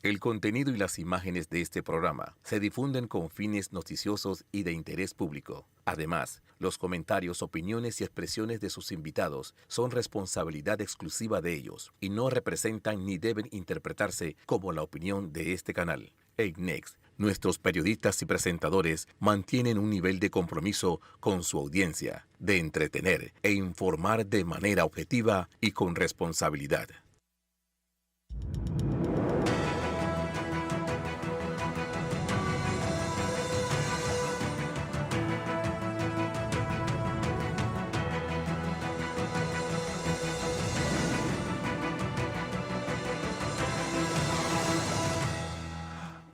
El contenido y las imágenes de este programa se difunden con fines noticiosos y de interés público. Además, los comentarios, opiniones y expresiones de sus invitados son responsabilidad exclusiva de ellos y no representan ni deben interpretarse como la opinión de este canal. En Next, nuestros periodistas y presentadores mantienen un nivel de compromiso con su audiencia, de entretener e informar de manera objetiva y con responsabilidad.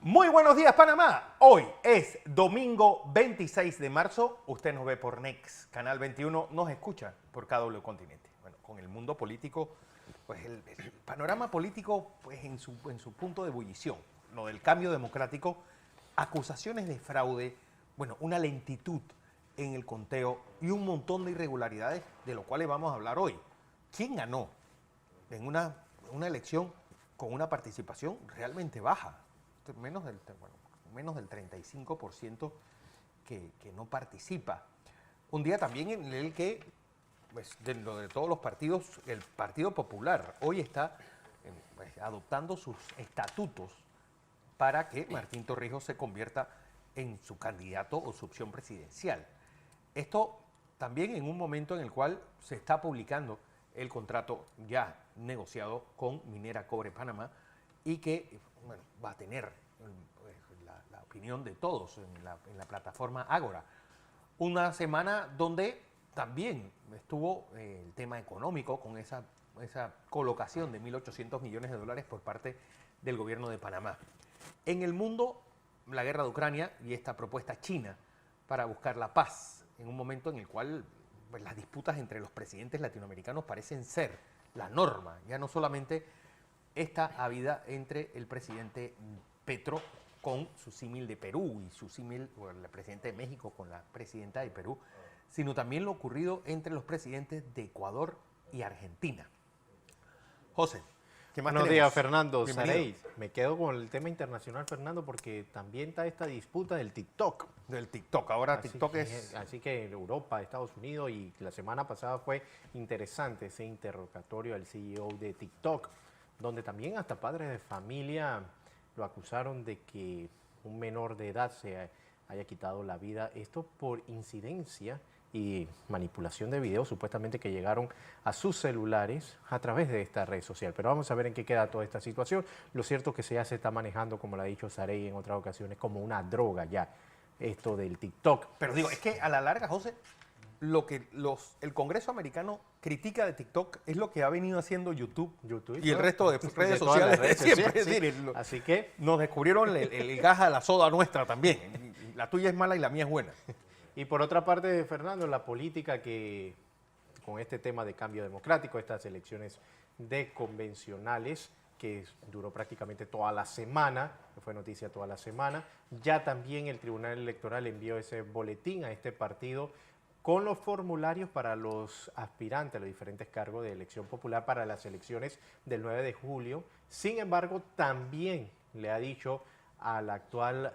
Muy buenos días, Panamá. Hoy es domingo 26 de marzo. Usted nos ve por Next, Canal 21, nos escucha por KW Continente. Bueno, con el mundo político, pues el panorama político pues en su punto de ebullición. Lo del cambio democrático, acusaciones de fraude, bueno, una lentitud en el conteo y un montón de irregularidades de lo cuales vamos a hablar hoy. ¿Quién ganó en una elección con una participación realmente baja? Menos del 35% que no participa. Un día también en el que, pues, de todos los partidos, el Partido Popular hoy está pues, adoptando sus estatutos para que Martín Torrijos se convierta en su candidato o su opción presidencial. Esto también en un momento en el cual se está publicando el contrato ya negociado con Minera Cobre Panamá y que bueno, va a tener la opinión de todos en la plataforma Ágora. Una semana donde también estuvo el tema económico con esa colocación de 1.800 millones de dólares por parte del gobierno de Panamá. En el mundo, la guerra de Ucrania y esta propuesta china para buscar la paz, en un momento en el cual pues, las disputas entre los presidentes latinoamericanos parecen ser la norma, ya no solamente esta habida entre el presidente Petro con su símil de Perú y su símil, o el presidente de México con la presidenta de Perú, sino también lo ocurrido entre los presidentes de Ecuador y Argentina. José, ¿qué más Buenos tenemos? días, Fernando. Bienvenido. Sarey, me quedo con el tema internacional, Fernando, porque también está esta disputa del TikTok. Del TikTok, ahora TikTok Así que en Europa, Estados Unidos, y la semana pasada fue interesante ese interrogatorio al CEO de TikTok, donde también hasta padres de familia lo acusaron de que un menor de edad se haya quitado la vida. Esto por incidencia y manipulación de videos supuestamente que llegaron a sus celulares a través de esta red social. Pero vamos a ver en qué queda toda esta situación. Lo cierto es que ya se está manejando, como lo ha dicho Sarey en otras ocasiones, como una droga ya, esto del TikTok. Pero digo, es que a la larga, José, lo que el Congreso americano critica de TikTok es lo que ha venido haciendo YouTube y el resto de redes sociales de siempre. Sí. Es decir, Así que nos descubrieron el gas a la soda nuestra también. La tuya es mala y la mía es buena. Y por otra parte, Fernando, la política que con este tema de cambio democrático, estas elecciones de convencionales, que duró prácticamente toda la semana, que fue noticia toda la semana, ya también el Tribunal Electoral envió ese boletín a este partido con los formularios para los aspirantes a los diferentes cargos de elección popular para las elecciones del 9 de julio. Sin embargo, también le ha dicho a la actual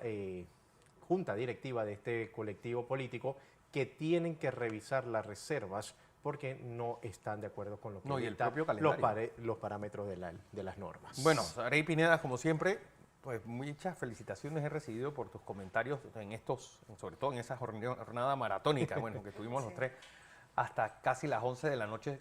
junta directiva de este colectivo político que tienen que revisar las reservas porque no están de acuerdo con lo que y el propio calendario. los parámetros de las normas. Bueno, Sarey Pineda, como siempre, pues muchas felicitaciones he recibido por tus comentarios en sobre todo en esa jornada maratónica, bueno, que tuvimos los tres hasta casi las 11 de la noche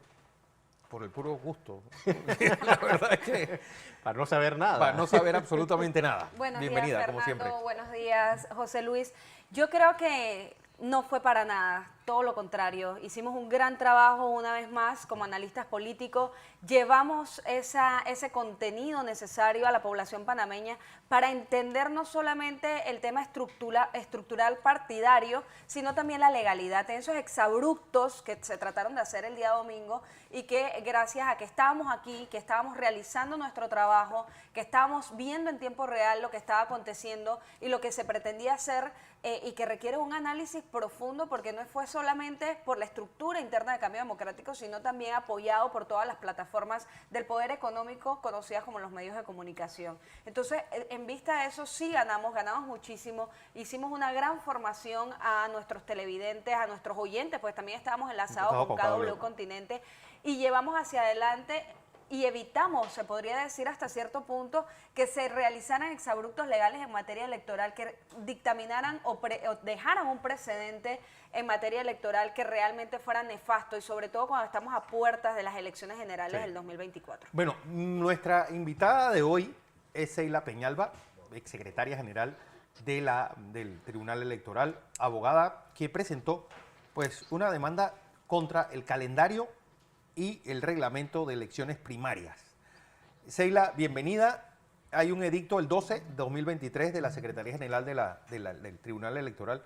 por el puro gusto. La verdad es que para no saber nada. Para no saber absolutamente nada. Buenos Bienvenida, días, como Fernando. siempre. Buenos días, José Luis. Yo creo que no fue para nada, todo lo contrario. Hicimos un gran trabajo una vez más como analistas políticos. Llevamos ese contenido necesario a la población panameña para entender no solamente el tema estructural partidario, sino también la legalidad en esos exabruptos que se trataron de hacer el día domingo y que gracias a que estábamos aquí, que estábamos realizando nuestro trabajo, que estábamos viendo en tiempo real lo que estaba aconteciendo y lo que se pretendía hacer y que requiere un análisis profundo porque no fue solamente por la estructura interna de Cambio Democrático, sino también apoyado por todas las plataformas del poder económico conocidas como los medios de comunicación. Entonces, en vista de eso, sí ganamos muchísimo. Hicimos una gran formación a nuestros televidentes, a nuestros oyentes, pues también estábamos enlazados con KW Continente y llevamos hacia adelante y evitamos, se podría decir hasta cierto punto, que se realizaran exabruptos legales en materia electoral, que dictaminaran o dejaran un precedente en materia electoral que realmente fuera nefasto, y sobre todo cuando estamos a puertas de las elecciones generales del 2024. Bueno, nuestra invitada de hoy es Seila Peñalba, exsecretaria general del Tribunal Electoral, abogada que presentó pues una demanda contra el calendario y el reglamento de elecciones primarias. Seila, bienvenida. Hay un edicto el 12/2023 de la Secretaría General del Tribunal Electoral,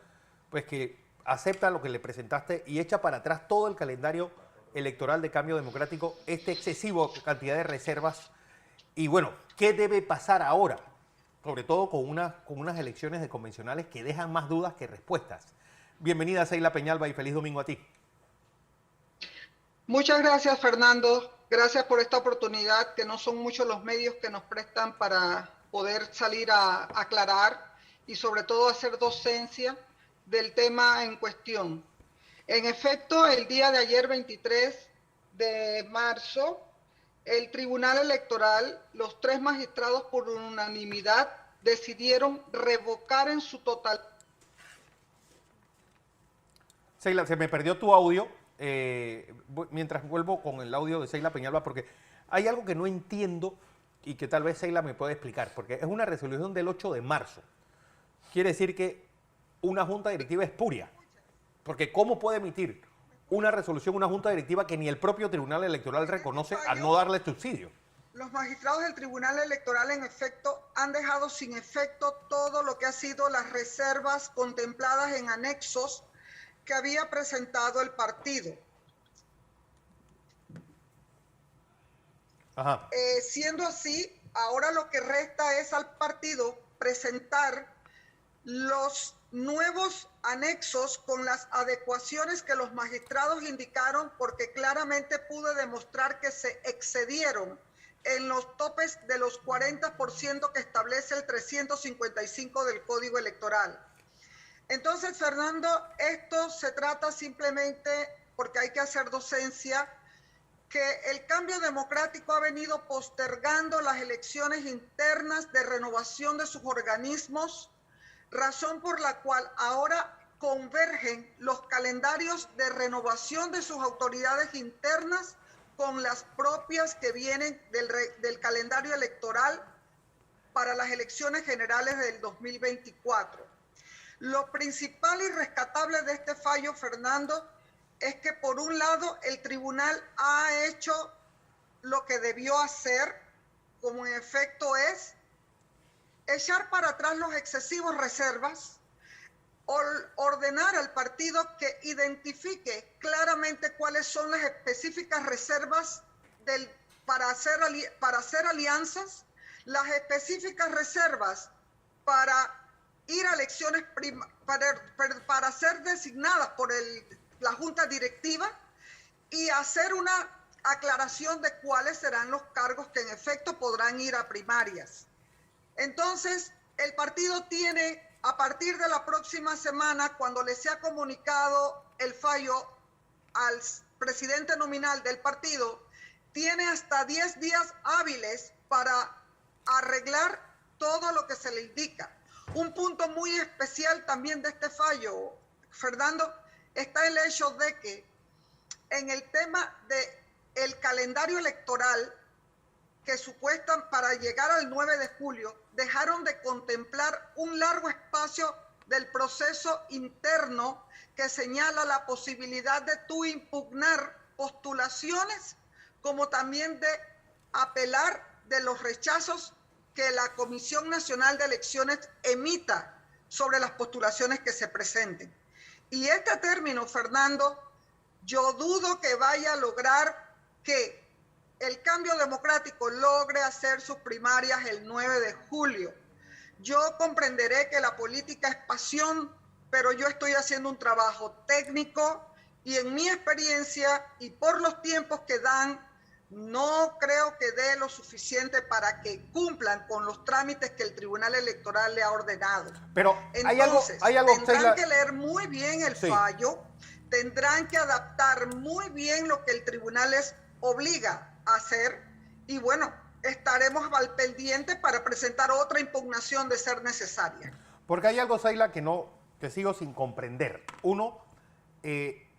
pues que acepta lo que le presentaste y echa para atrás todo el calendario electoral de Cambio Democrático, excesivo cantidad de reservas. Y bueno, ¿qué debe pasar ahora? Sobre todo con unas elecciones de convencionales que dejan más dudas que respuestas. Bienvenida, Seila Peñalba, y feliz domingo a ti. Muchas gracias, Fernando. Gracias por esta oportunidad, que no son muchos los medios que nos prestan para poder salir a aclarar y sobre todo hacer docencia del tema en cuestión. En efecto, el día de ayer, 23 de marzo, el Tribunal Electoral, los 3 magistrados por unanimidad decidieron revocar en su total. Seila, se me perdió tu audio. Mientras vuelvo con el audio de Seila Peñalba, porque hay algo que no entiendo y que tal vez Seila me puede explicar, porque es una resolución del 8 de marzo. Quiere decir que una junta directiva es espuria, porque ¿cómo puede emitir una resolución una junta directiva que ni el propio Tribunal Electoral reconoce al no darle subsidio? Los magistrados del Tribunal Electoral, en efecto, han dejado sin efecto todo lo que ha sido las reservas contempladas en anexos que había presentado el partido. Ajá. Siendo así, ahora lo que resta es al partido presentar los nuevos anexos con las adecuaciones que los magistrados indicaron, porque claramente pude demostrar que se excedieron en los topes de los 40% que establece el 355 del Código Electoral. Entonces, Fernando, esto se trata simplemente, porque hay que hacer docencia, que el Cambio Democrático ha venido postergando las elecciones internas de renovación de sus organismos, razón por la cual ahora convergen los calendarios de renovación de sus autoridades internas con las propias que vienen del calendario electoral para las elecciones generales del 2024. Lo principal y rescatable de este fallo, Fernando, es que por un lado el tribunal ha hecho lo que debió hacer, como en efecto es echar para atrás los excesivos reservas, ordenar al partido que identifique claramente cuáles son las específicas reservas para hacer alianzas, las específicas reservas para ir a elecciones para ser designadas por la Junta Directiva y hacer una aclaración de cuáles serán los cargos que en efecto podrán ir a primarias. Entonces, el partido tiene, a partir de la próxima semana, cuando le sea comunicado el fallo al presidente nominal del partido, tiene hasta 10 días hábiles para arreglar todo lo que se le indica. Un punto muy especial también de este fallo, Fernando, está el hecho de que en el tema del calendario electoral que supuestan para llegar al 9 de julio, dejaron de contemplar un largo espacio del proceso interno que señala la posibilidad de tú impugnar postulaciones, como también de apelar de los rechazos que la Comisión Nacional de Elecciones emita sobre las postulaciones que se presenten. Y este término, Fernando, yo dudo que vaya a lograr que el Cambio Democrático logre hacer sus primarias el 9 de julio. Yo comprenderé que la política es pasión, pero yo estoy haciendo un trabajo técnico y en mi experiencia y por los tiempos que dan, no creo que dé lo suficiente para que cumplan con los trámites que el Tribunal Electoral le ha ordenado. Pero Entonces, hay algo tendrán Sheila, que leer muy bien el fallo, tendrán que adaptar muy bien lo que el tribunal les obliga a hacer y bueno, estaremos al pendiente para presentar otra impugnación de ser necesaria. porque hay algo, Sheila, que sigo sin comprender. Uno,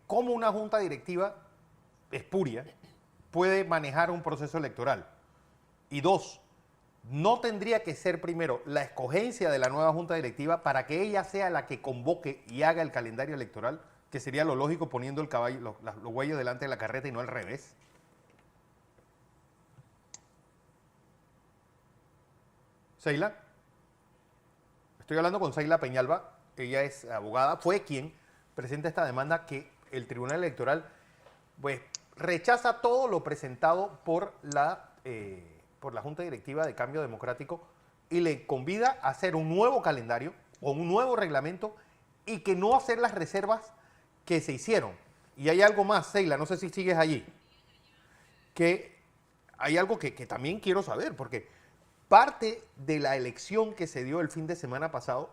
cómo una junta directiva espuria puede manejar un proceso electoral. Y dos, no tendría que ser primero la escogencia de la nueva junta directiva para que ella sea la que convoque y haga el calendario electoral, que sería lo lógico poniendo el caballo, los bueyes delante de la carreta y no al revés. Sheila, estoy hablando con Sheila Peñalba, ella es abogada, fue quien presenta esta demanda que el Tribunal Electoral pues rechaza todo lo presentado por la Junta Directiva de Cambio Democrático y le convida a hacer un nuevo calendario o un nuevo reglamento y que no hacer las reservas que se hicieron. Y hay algo más, Sheila, no sé si sigues allí, que hay algo que también quiero saber, porque parte de la elección que se dio el fin de semana pasado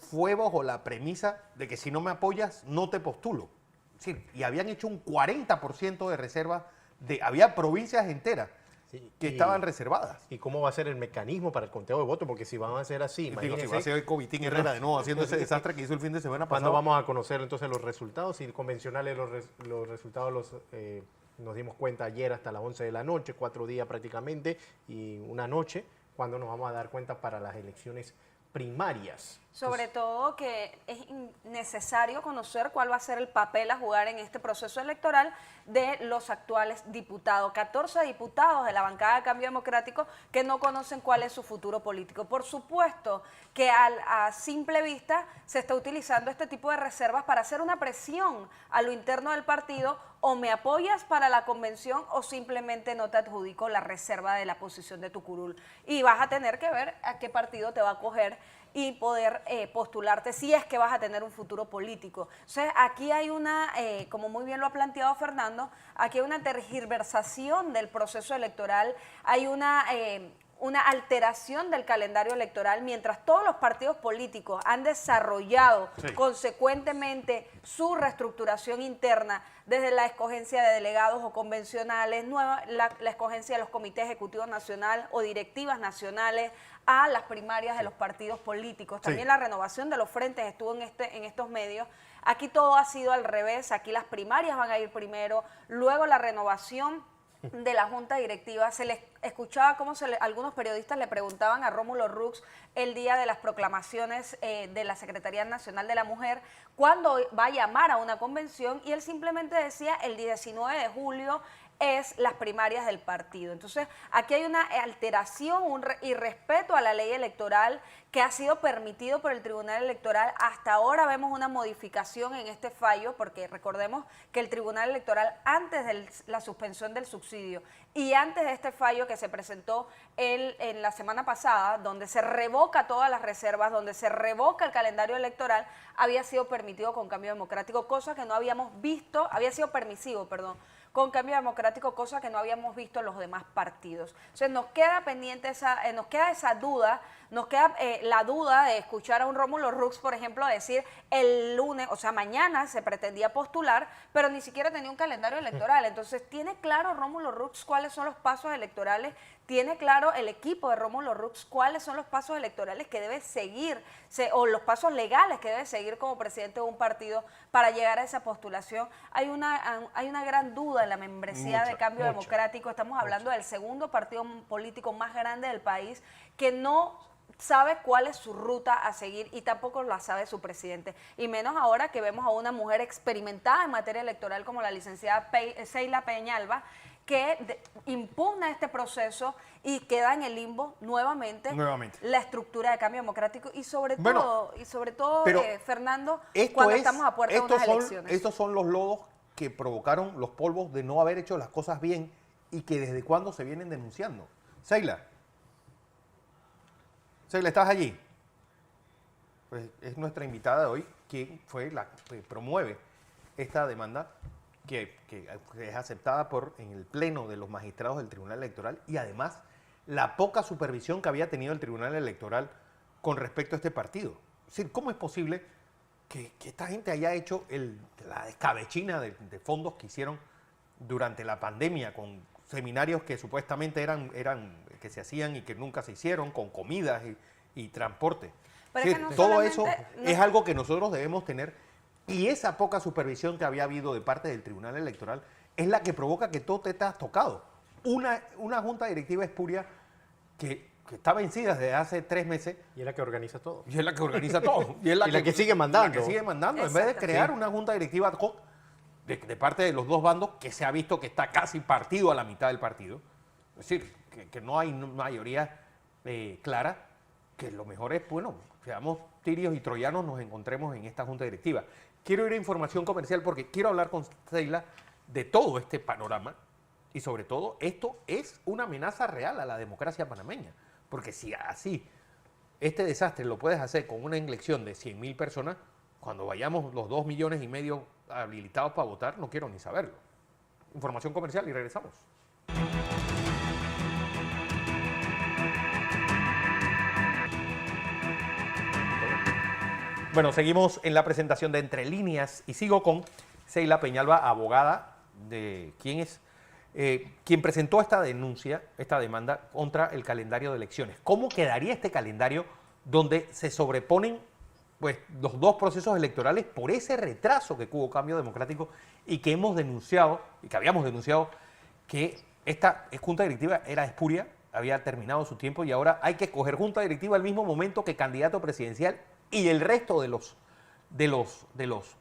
fue bajo la premisa de que si no me apoyas, no te postulo. Es decir, y habían hecho un 40% de reservas, había provincias enteras que estaban reservadas. ¿Y cómo va a ser el mecanismo para el conteo de votos? Porque si van a ser así, Digo, imagínense, si va a ser hoy Covitín Herrera de nuevo haciendo ese desastre que hizo el fin de semana pasado. ¿cuándo vamos a conocer entonces los resultados? Si convencionales los resultados nos dimos cuenta ayer hasta las 11 de la noche, 4 días prácticamente, y una noche, ¿cuándo nos vamos a dar cuenta para las elecciones primarias? Sobre todo que es necesario conocer cuál va a ser el papel a jugar en este proceso electoral de los actuales diputados. 14 diputados de la bancada de Cambio Democrático que no conocen cuál es su futuro político. Por supuesto que a simple vista se está utilizando este tipo de reservas para hacer una presión a lo interno del partido: o me apoyas para la convención o simplemente no te adjudico la reserva de la posición de tu curul. Y vas a tener que ver a qué partido te va a coger y poder postularte si es que vas a tener un futuro político. Entonces, aquí hay una, como muy bien lo ha planteado Fernando, aquí hay una tergiversación del proceso electoral, hay una alteración del calendario electoral, mientras todos los partidos políticos han desarrollado consecuentemente su reestructuración interna, desde la escogencia de delegados o convencionales, la escogencia de los comités ejecutivos nacional o directivas nacionales, a las primarias de los partidos políticos. También la renovación de los frentes estuvo en estos medios. Aquí todo ha sido al revés, aquí las primarias van a ir primero, luego la renovación de la Junta Directiva. Se les escuchaba cómo algunos periodistas le preguntaban a Rómulo Rux el día de las proclamaciones de la Secretaría Nacional de la Mujer cuándo va a llamar a una convención, y él simplemente decía el 19 de julio es las primarias del partido. Entonces, aquí hay una alteración, un irrespeto a la ley electoral que ha sido permitido por el Tribunal Electoral. Hasta ahora vemos una modificación en este fallo, porque recordemos que el Tribunal Electoral, antes de la suspensión del subsidio y antes de este fallo que se presentó en la semana pasada, donde se revoca todas las reservas, donde se revoca el calendario electoral, había sido permitido con Cambio Democrático, cosa que no habíamos visto, había sido permisivo, perdón, con Cambio Democrático, cosa que no habíamos visto en los demás partidos. Entonces nos queda pendiente nos queda esa duda, nos queda la duda de escuchar a un Rómulo Rux, por ejemplo, decir el lunes, o sea, mañana se pretendía postular, pero ni siquiera tenía un calendario electoral. Entonces, ¿tiene claro Rómulo Rux cuáles son los pasos electorales? ¿Tiene claro el equipo de Rómulo Rux cuáles son los pasos electorales que debe seguir, o los pasos legales que debe seguir como presidente de un partido para llegar a esa postulación? Hay una gran duda en la membresía de Cambio Democrático. Estamos hablando del segundo partido político más grande del país, que no sabe cuál es su ruta a seguir, y tampoco la sabe su presidente, y menos ahora que vemos a una mujer experimentada en materia electoral como la licenciada Sheila Peñalba, que impugna este proceso y queda en el limbo nuevamente la estructura de Cambio Democrático, y sobre todo, Fernando, cuando estamos a puerta de unas elecciones. Estos son los lodos que provocaron los polvos de no haber hecho las cosas bien y que desde cuándo se vienen denunciando. Sheila, ¿estás allí? pues es nuestra invitada de hoy, quien fue la que promueve esta demanda que es aceptada en el pleno de los magistrados del Tribunal Electoral, y además la poca supervisión que había tenido el Tribunal Electoral con respecto a este partido. Es decir, ¿cómo es posible que esta gente haya hecho la escabechina de fondos que hicieron durante la pandemia con seminarios que supuestamente eran que se hacían y que nunca se hicieron, con comidas y transporte? Pero Sí, es que no todo eso solamente- es algo que nosotros debemos tener, y esa poca supervisión que había habido de parte del Tribunal Electoral es la que provoca que todo te está tocado. Una junta directiva espuria que está vencida desde hace 3 meses Y es la que organiza todo. y es la que organiza todo. Y es Y la que sigue mandando. la que sigue mandando. En vez de Exacto. crear una junta directiva ad hoc de parte de los dos bandos, que se ha visto que está casi partido a la mitad del partido. Es decir, que no hay mayoría clara, que lo mejor es, bueno, seamos tirios y troyanos, nos encontremos en esta junta directiva. Quiero ir a información comercial porque quiero hablar con Seila de todo este panorama, y sobre todo esto es una amenaza real a la democracia panameña, porque si así este desastre lo puedes hacer con una elección de 100.000 personas, cuando vayamos los 2,5 millones habilitados para votar, no quiero ni saberlo. Información comercial y regresamos. Bueno, seguimos en la presentación de Entre Líneas y sigo con Seila Peñalba, abogada de quien presentó esta denuncia, esta demanda contra el calendario de elecciones. ¿Cómo quedaría este calendario donde se sobreponen pues los dos procesos electorales por ese retraso que hubo Cambio Democrático y que hemos denunciado, y que habíamos denunciado, que esta junta directiva era espuria, había terminado su tiempo y ahora hay que escoger junta directiva al mismo momento que candidato presidencial y el resto de los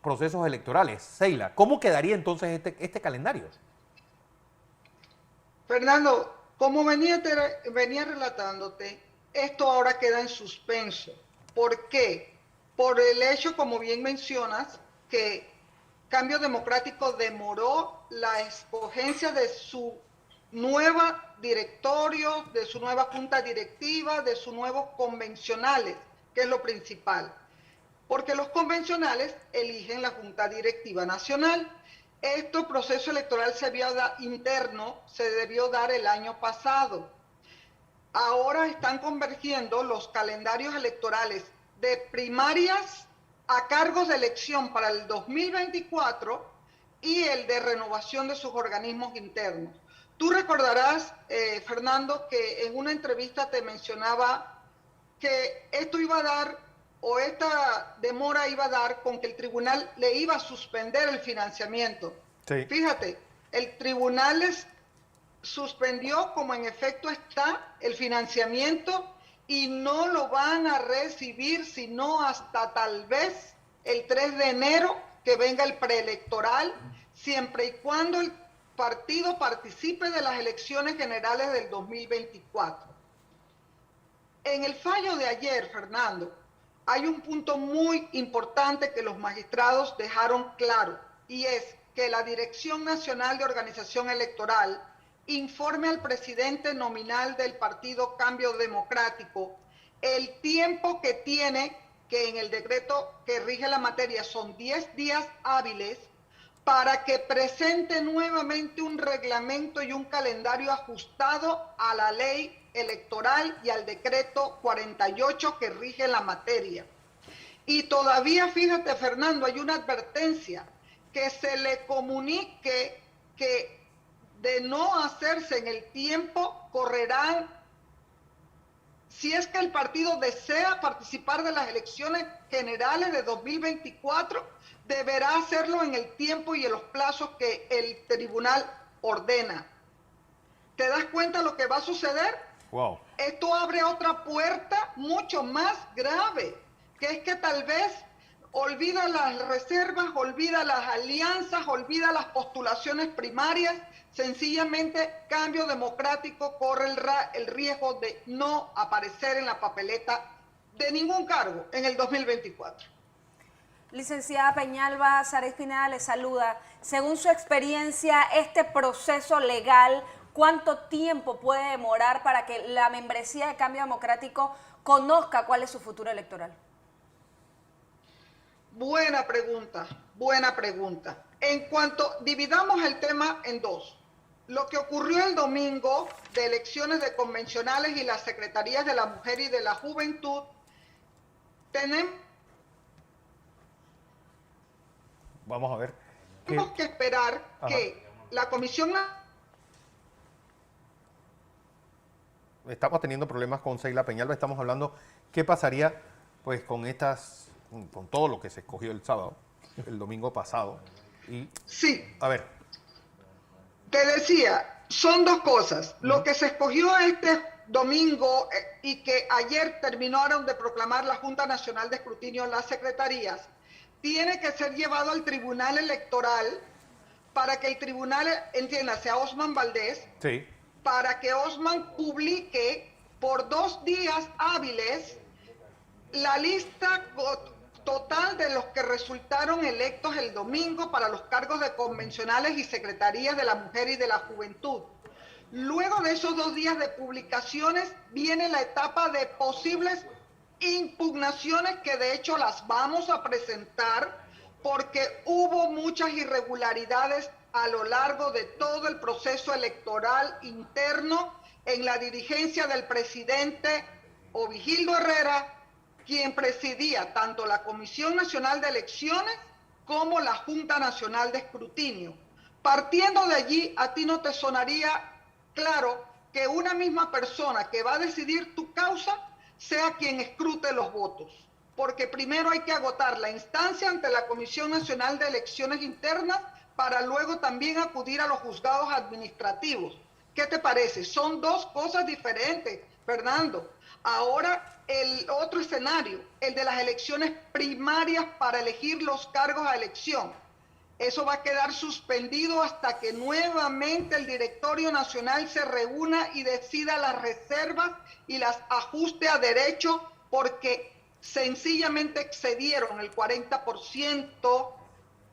procesos electorales? Seila, ¿cómo quedaría entonces este calendario? Fernando, como venía relatándote, esto ahora queda en suspenso. ¿Por qué? Por el hecho, como bien mencionas, que Cambio Democrático demoró la escogencia de su nueva directorio, de su nueva junta directiva, de sus nuevos convencionales, que es lo principal. Porque los convencionales eligen la junta directiva nacional. Este proceso electoral interno se debió dar el año pasado. Ahora están convergiendo los calendarios electorales de primarias a cargos de elección para el 2024 y el de renovación de sus organismos internos. Tú recordarás, Fernando, que en una entrevista te mencionaba que esto iba a dar, o esta demora iba a dar con que el tribunal le iba a suspender el financiamiento. Sí. Fíjate, el tribunal les suspendió, como en efecto está, el financiamiento, y no lo van a recibir sino hasta tal vez el 3 de enero que venga el preelectoral, siempre y cuando el partido participe de las elecciones generales del 2024. En el fallo de ayer, Fernando, hay un punto muy importante que los magistrados dejaron claro, y es que la Dirección Nacional de Organización Electoral informe al presidente nominal del Partido Cambio Democrático el tiempo que tiene, que en el decreto que rige la materia son 10 días hábiles, para que presente nuevamente un reglamento y un calendario ajustado a la ley electoral y al decreto 48 que rige la materia. Y todavía, fíjate, Fernando, hay una advertencia, que se le comunique que de no hacerse en el tiempo, correrán, si es que el partido desea participar de las elecciones generales de 2024, deberá hacerlo en el tiempo y en los plazos que el tribunal ordena. ¿Te das cuenta lo que va a suceder? Wow. Esto abre otra puerta mucho más grave, que es que tal vez olvida las reservas, olvida las alianzas, olvida las postulaciones primarias. Sencillamente, Cambio Democrático corre el riesgo de no aparecer en la papeleta de ningún cargo en el 2024. Licenciada Peñalba, Sara Espineda le saluda. Según su experiencia, este proceso legal, ¿cuánto tiempo puede demorar para que la membresía de Cambio Democrático conozca cuál es su futuro electoral? Buena pregunta, buena pregunta. En cuanto dividamos el tema en dos, lo que ocurrió el domingo de elecciones de convencionales y las secretarías de la mujer y de la juventud, tenemos Vamos a ver. que esperar que la comisión... Estamos teniendo problemas con Seila Peñalba, estamos hablando qué pasaría pues con todo lo que se escogió el sábado, el domingo pasado. Y, Sí. a ver. Te decía, son dos cosas. Lo que se escogió este domingo y que ayer terminaron de proclamar la Junta Nacional de Escrutinio en las secretarías, tiene que ser llevado al Tribunal Electoral para que el tribunal, entiéndase, a Osman Valdés, Sí. para que Osman publique por 2 días hábiles la lista total de los que resultaron electos el domingo para los cargos de convencionales y secretarías de la mujer y de la juventud. Luego de esos 2 días de publicaciones viene la etapa de posibles impugnaciones, que de hecho las vamos a presentar porque hubo muchas irregularidades a lo largo de todo el proceso electoral interno en la dirigencia del presidente Ovigildo Herrera, quien presidía tanto la Comisión Nacional de Elecciones como la Junta Nacional de Escrutinio. Partiendo de allí, a ti no te sonaría claro que una misma persona que va a decidir tu causa sea quien escrute los votos, porque primero hay que agotar la instancia ante la Comisión Nacional de Elecciones Internas para luego también acudir a los juzgados administrativos. ¿Qué te parece? Son dos cosas diferentes, Fernando. Ahora el otro escenario, el de las elecciones primarias para elegir los cargos a elección. Eso va a quedar suspendido hasta que nuevamente el Directorio Nacional se reúna y decida las reservas y las ajuste a derecho, porque sencillamente excedieron el 40%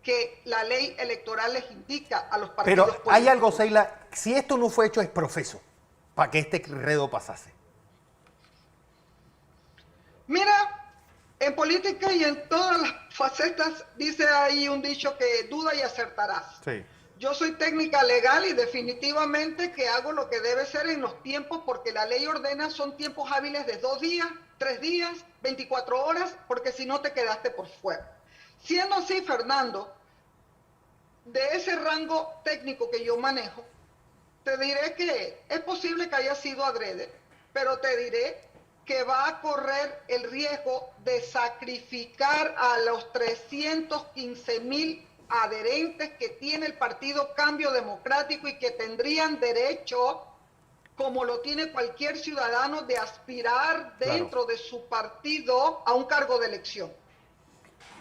que la ley electoral les indica a los partidos Pero políticos. hay algo, Seila, si esto no fue hecho es profeso para que este enredo pasase. Mira, en política y en todas las facetas dice ahí un dicho que duda y acertarás. Sí. Yo soy técnica legal y definitivamente que hago lo que debe ser en los tiempos, porque la ley ordena son tiempos hábiles de 2 días, 3 días, 24 horas, porque si no te quedaste por fuera. Siendo así, Fernando, de ese rango técnico que yo manejo, te diré que es posible que haya sido adrede, pero te diré que va a correr el riesgo de sacrificar a los 315,000 adherentes que tiene el Partido Cambio Democrático y que tendrían derecho, como lo tiene cualquier ciudadano, de aspirar dentro de su partido a un cargo de elección.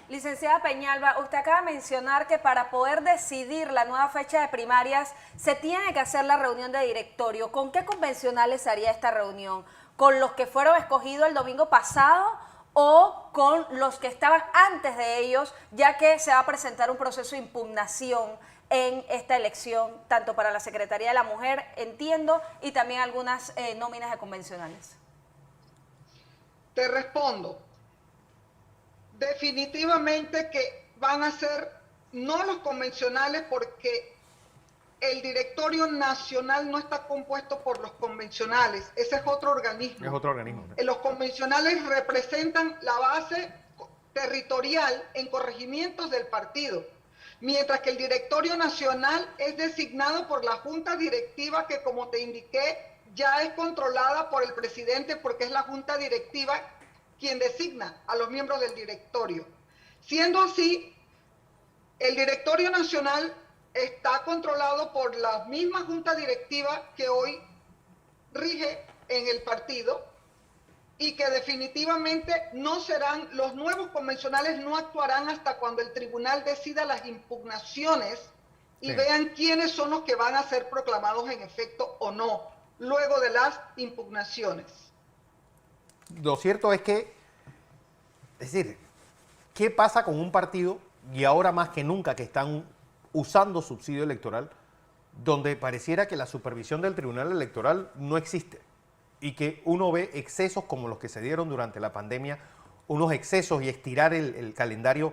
Licenciada Peñalba, usted acaba de mencionar que para poder decidir la nueva fecha de primarias se tiene que hacer la reunión de directorio. ¿Con qué convencionales se haría esta reunión? ¿Con los que fueron escogidos el domingo pasado o con los que estaban antes de ellos, ya que se va a presentar un proceso de impugnación en esta elección, tanto para la Secretaría de la Mujer, entiendo, y también algunas nóminas de convencionales? Te respondo. Definitivamente que van a ser no los convencionales, porque el directorio nacional no está compuesto por los convencionales, ese es otro organismo. Es otro organismo. Los convencionales representan la base territorial en corregimientos del partido, mientras que el directorio nacional es designado por la junta directiva, que, como te indiqué, ya es controlada por el presidente, porque es la junta directiva quien designa a los miembros del directorio. Siendo así, el directorio nacional está controlado por la misma junta directiva que hoy rige en el partido, y que definitivamente no serán, los nuevos convencionales no actuarán hasta cuando el tribunal decida las impugnaciones y vean quiénes son los que van a ser proclamados en efecto o no, luego de las impugnaciones. Lo cierto es que, es decir, ¿qué pasa con un partido, y ahora más que nunca que están usando subsidio electoral, donde pareciera que la supervisión del Tribunal Electoral no existe y que uno ve excesos como los que se dieron durante la pandemia, unos excesos y estirar el calendario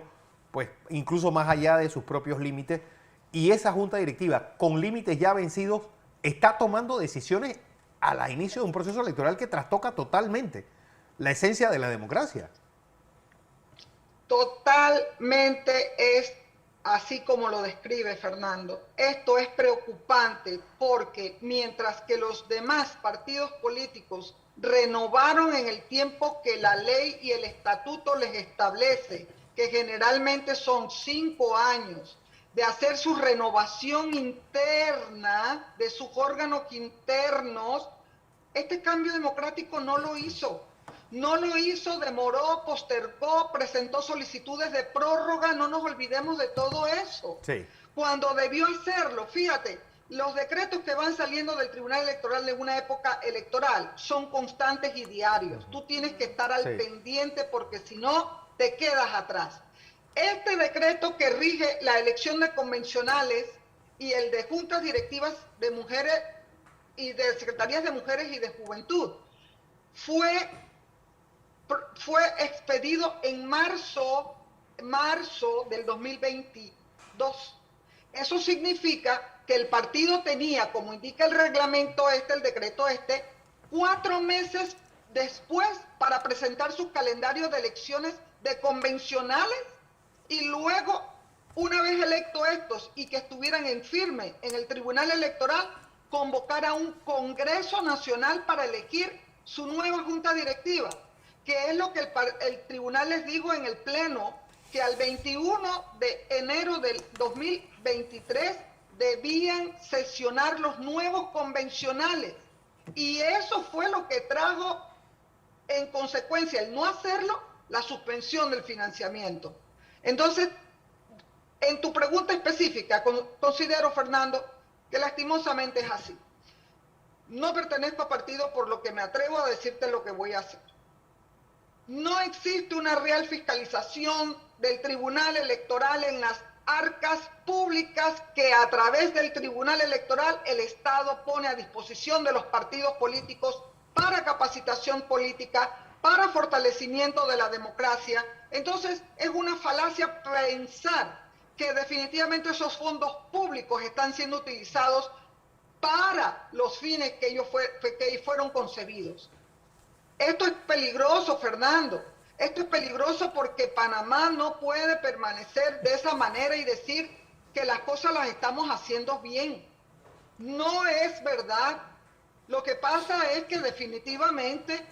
pues incluso más allá de sus propios límites, y esa junta directiva, con límites ya vencidos, está tomando decisiones al inicio de un proceso electoral que trastoca totalmente la esencia de la democracia. Totalmente es así como lo describe Fernando. Esto es preocupante porque mientras que los demás partidos políticos renovaron en el tiempo que la ley y el estatuto les establece, que generalmente son 5 años, de hacer su renovación interna de sus órganos internos, este cambio democrático no lo hizo. No lo hizo, demoró, postergó, presentó solicitudes de prórroga, no nos olvidemos de todo eso. Sí. Cuando debió hacerlo, fíjate, los decretos que van saliendo del Tribunal Electoral en una época electoral son constantes y diarios. Tú tienes que estar al pendiente porque si no, te quedas atrás. Este decreto que rige la elección de convencionales y el de juntas directivas de mujeres y de secretarías de mujeres y de juventud fue expedido en marzo del 2022. Eso significa que el partido tenía, como indica el reglamento el decreto 4 meses después para presentar sus calendarios de elecciones de convencionales y luego, una vez electos estos y que estuvieran en firme en el Tribunal Electoral, convocar a un Congreso Nacional para elegir su nueva junta directiva, que es lo que el tribunal les dijo en el pleno, que al 21 de enero del 2023 debían sesionar los nuevos convencionales. Y eso fue lo que trajo en consecuencia, el no hacerlo, la suspensión del financiamiento. Entonces, en tu pregunta específica, considero, Fernando, que lastimosamente es así. No pertenezco a partido, por lo que me atrevo a decirte lo que voy a hacer. No existe una real fiscalización del Tribunal Electoral en las arcas públicas que a través del Tribunal Electoral el Estado pone a disposición de los partidos políticos para capacitación política, para fortalecimiento de la democracia. Entonces, es una falacia pensar que definitivamente esos fondos públicos están siendo utilizados para los fines que ellos fueron concebidos. Esto es peligroso, Fernando. Esto es peligroso porque Panamá no puede permanecer de esa manera y decir que las cosas las estamos haciendo bien. No es verdad. Lo que pasa es que definitivamente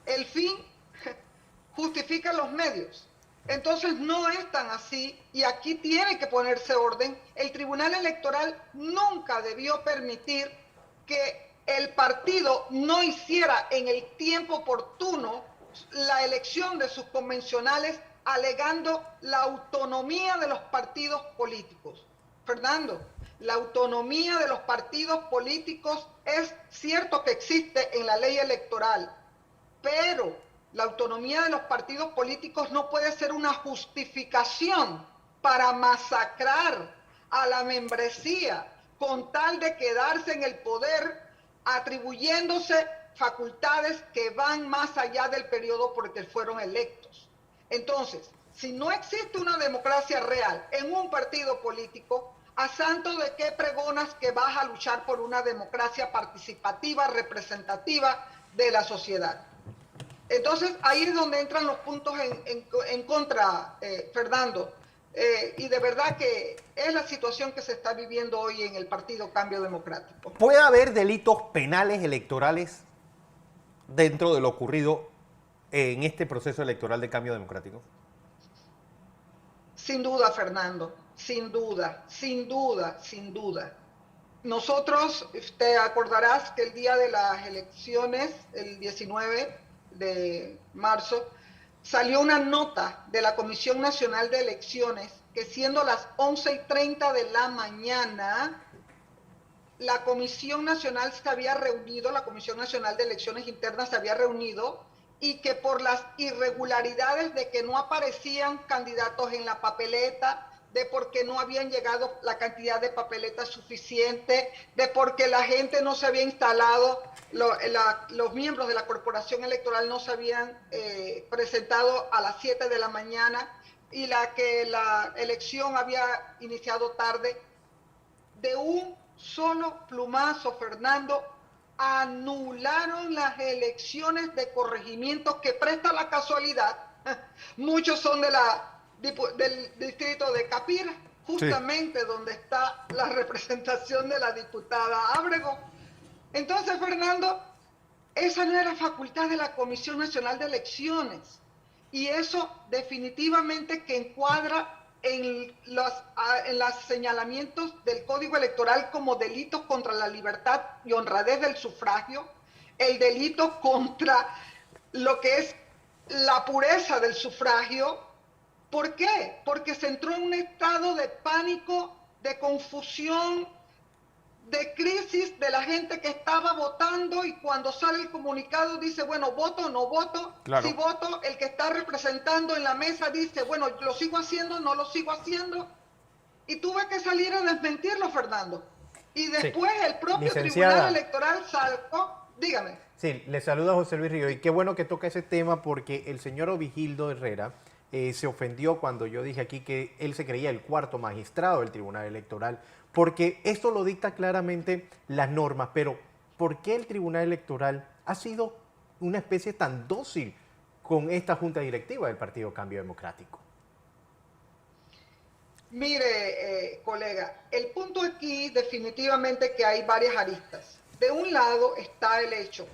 el fin justifica los medios. Entonces no es tan así y aquí tiene que ponerse orden. El Tribunal Electoral nunca debió permitir que el partido no hiciera en el tiempo oportuno la elección de sus convencionales alegando la autonomía de los partidos políticos. Fernando, la autonomía de los partidos políticos es cierto que existe en la ley electoral, pero la autonomía de los partidos políticos no puede ser una justificación para masacrar a la membresía con tal de quedarse en el poder, atribuyéndose facultades que van más allá del periodo por el que fueron electos. Entonces, si no existe una democracia real en un partido político, ¿a santo de qué pregonas que vas a luchar por una democracia participativa, representativa de la sociedad? Entonces, ahí es donde entran los puntos en contra, Fernando. Y de verdad que es la situación que se está viviendo hoy en el Partido Cambio Democrático. ¿Puede haber delitos penales electorales dentro de lo ocurrido en este proceso electoral de Cambio Democrático? Sin duda, Fernando. Sin duda, sin duda, sin duda. Nosotros, te acordarás que el día de las elecciones, el 19 de marzo, salió una nota de la Comisión Nacional de Elecciones que siendo las 11:30 de la mañana, la Comisión Nacional se había reunido, la Comisión Nacional de Elecciones Internas se había reunido y que por las irregularidades de que no aparecían candidatos en la papeleta, de por qué no habían llegado la cantidad de papeletas suficiente, de por qué la gente no se había instalado, los miembros de la corporación electoral no se habían presentado a las 7 de la mañana, y la que la elección había iniciado tarde, de un solo plumazo, Fernando, anularon las elecciones de corregimientos que presta la casualidad. Muchos son del distrito de Capira, justamente donde está la representación de la diputada Ábrego. Entonces, Fernando, esa no era facultad de la Comisión Nacional de Elecciones. Y eso definitivamente que encuadra en los señalamientos del Código Electoral como delitos contra la libertad y honradez del sufragio, el delito contra lo que es la pureza del sufragio. ¿Por qué? Porque se entró en un estado de pánico, de confusión, de crisis de la gente que estaba votando, y cuando sale el comunicado dice, bueno, voto o no voto. Claro. Si voto, el que está representando en la mesa dice, bueno, lo sigo haciendo, no lo sigo haciendo. Y tuve que salir a desmentirlo, Fernando. Y después el propio Licenciada. Tribunal Electoral saltó. Dígame. Sí, le saluda José Luis Río, y qué bueno que toca ese tema, porque el señor Ovigildo Herrera se ofendió cuando yo dije aquí que él se creía el cuarto magistrado del Tribunal Electoral, porque esto lo dicta claramente las normas. Pero ¿por qué el Tribunal Electoral ha sido una especie tan dócil con esta junta directiva del Partido Cambio Democrático? Mire, colega, el punto aquí definitivamente que hay varias aristas. De un lado está el hecho